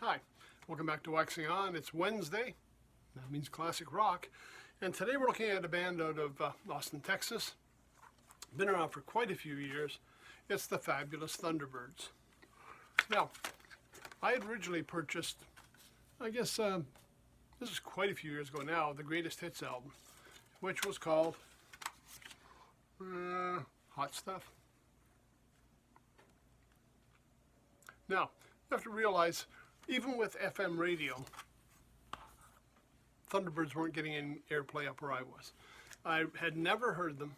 Hi, welcome back to Waxing On. It's Wednesday, that means classic rock, and today we're looking at a band out of Austin, Texas. Been around for quite a few years. It's the fabulous Thunderbirds. Now, I had originally purchased, I guess this is quite a few years ago now, the Greatest Hits album, which was called Hot Stuff. Now, you have to realize, even with FM radio, Thunderbirds weren't getting any airplay up where I was. I had never heard them.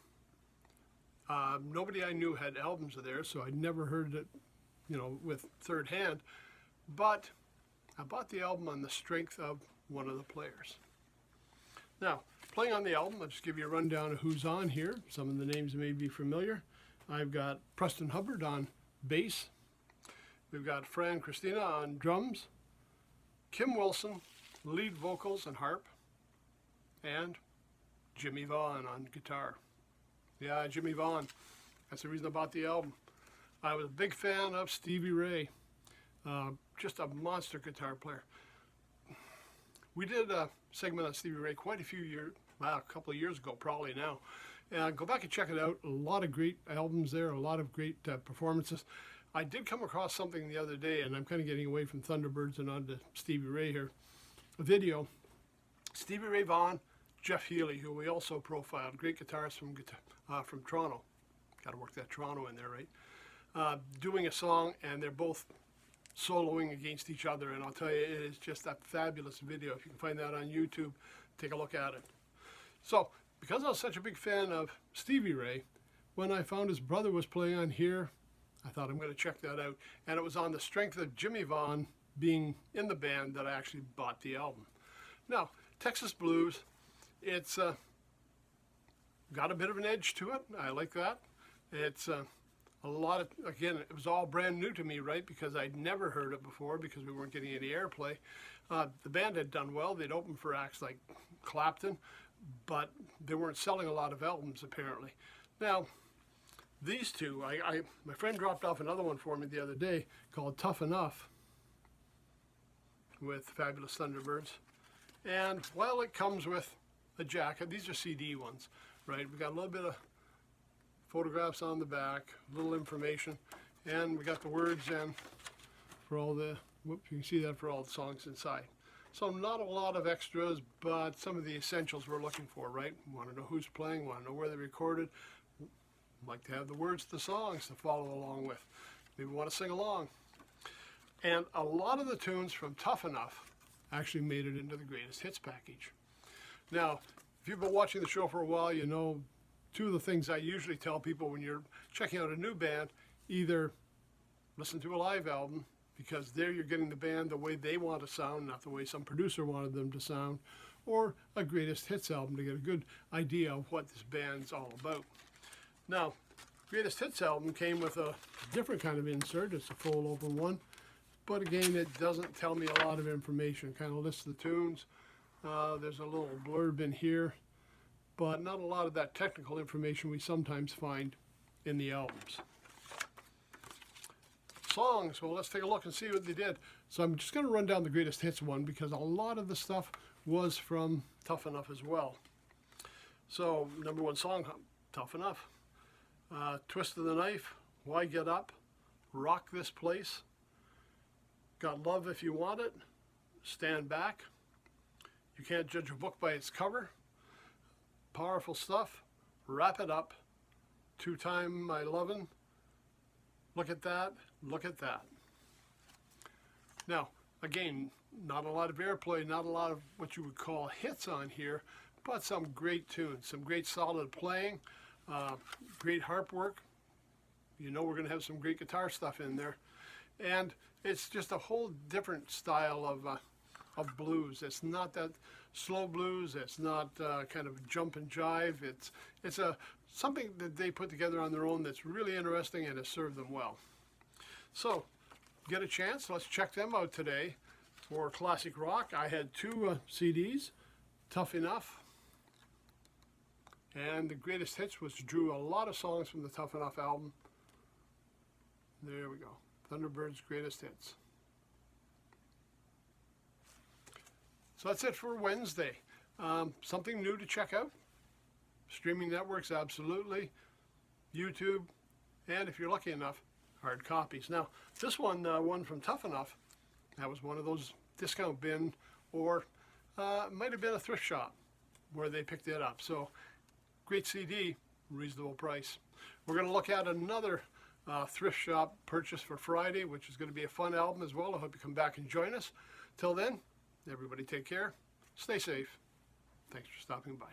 Nobody I knew had albums of theirs, so I'd never heard it, with third hand. But I bought the album on the strength of one of the players. Now, playing on the album, I'll just give you a rundown of who's on here. Some of the names may be familiar. I've got Preston Hubbard on bass. We've got Fran Christina on drums, Kim Wilson, lead vocals and harp, and Jimmy Vaughn on guitar. Yeah, Jimmy Vaughn. That's the reason I bought the album. I was a big fan of Stevie Ray. Just a monster guitar player. We did a segment on Stevie Ray quite a few years, a couple of years ago probably now. And go back and check it out. A lot of great albums there, a lot of great performances. I did come across something the other day, and I'm kind of getting away from Thunderbirds and on to Stevie Ray here. A video. Stevie Ray Vaughan, Jeff Healey, who we also profiled, great guitarist from Toronto. Got to work that Toronto in there, right? Doing a song, and they're both soloing against each other, and I'll tell you, it is just a fabulous video. If you can find that on YouTube, take a look at it. So, because I was such a big fan of Stevie Ray, when I found his brother was playing on here, I thought I'm going to check that out. And it was on the strength of Jimmy Vaughn being in the band that I actually bought the album. Now, Texas Blues, it's got a bit of an edge to it. I like that. It's a lot of, again, it was all brand new to me, right? Because I'd never heard it before because we weren't getting any airplay. The band had done well. They'd opened for acts like Clapton, but they weren't selling a lot of albums apparently. Now, these two, my friend dropped off another one for me the other day called Tough Enough with Fabulous Thunderbirds. And while it comes with a jacket, these are CD ones, right? We got a little bit of photographs on the back, a little information, and we got the words in for all the, you can see that for all the songs inside. So not a lot of extras, but some of the essentials we're looking for, right? Want to know who's playing, want to know where they recorded, like to have the words to the songs to follow along with. Maybe want to sing along. And a lot of the tunes from Tough Enough actually made it into the Greatest Hits package. Now, if you've been watching the show for a while, you know two of the things I usually tell people when you're checking out a new band, either listen to a live album, because there you're getting the band the way they want to sound, not the way some producer wanted them to sound, or a Greatest Hits album to get a good idea of what this band's all about. Now, Greatest Hits album came with a different kind of insert. It's a full open one. But again, it doesn't tell me a lot of information. Kind of lists the tunes. There's a little blurb in here. But not a lot of that technical information we sometimes find in the albums. Songs. Well, let's take a look and see what they did. So I'm just going to run down the Greatest Hits one because a lot of the stuff was from Tough Enough as well. So, number one song, Tough Enough. Twist of the Knife, Why Get Up, Rock This Place, Got Love If You Want It, Stand Back, You Can't Judge a Book by Its Cover, Powerful Stuff, Wrap It Up, Two Time My Lovin', Look at That, Look at That. Now, again, not a lot of airplay, not a lot of what you would call hits on here, but some great tunes, some great solid playing. Great harp work. You know we're going to have some great guitar stuff in there. And it's just a whole different style of blues. It's not that slow blues. It's not kind of jump and jive. It's something that they put together on their own that's really interesting and has served them well. So, get a chance. Let's check them out today for classic rock. I had two CDs, Tough Enough, and the Greatest Hits, which drew a lot of songs from the Tough Enough album. There we go. Thunderbirds Greatest Hits. So that's it for Wednesday. Something new to check out. Streaming networks, absolutely. YouTube, and if you're lucky enough, hard copies. Now, this one from Tough Enough, that was one of those discount bin, or might have been a thrift shop where they picked it up. So, great CD, reasonable price. We're going to look at another thrift shop purchase for Friday, which is going to be a fun album as well. I hope you come back and join us. Till then, everybody take care, stay safe. Thanks for stopping by.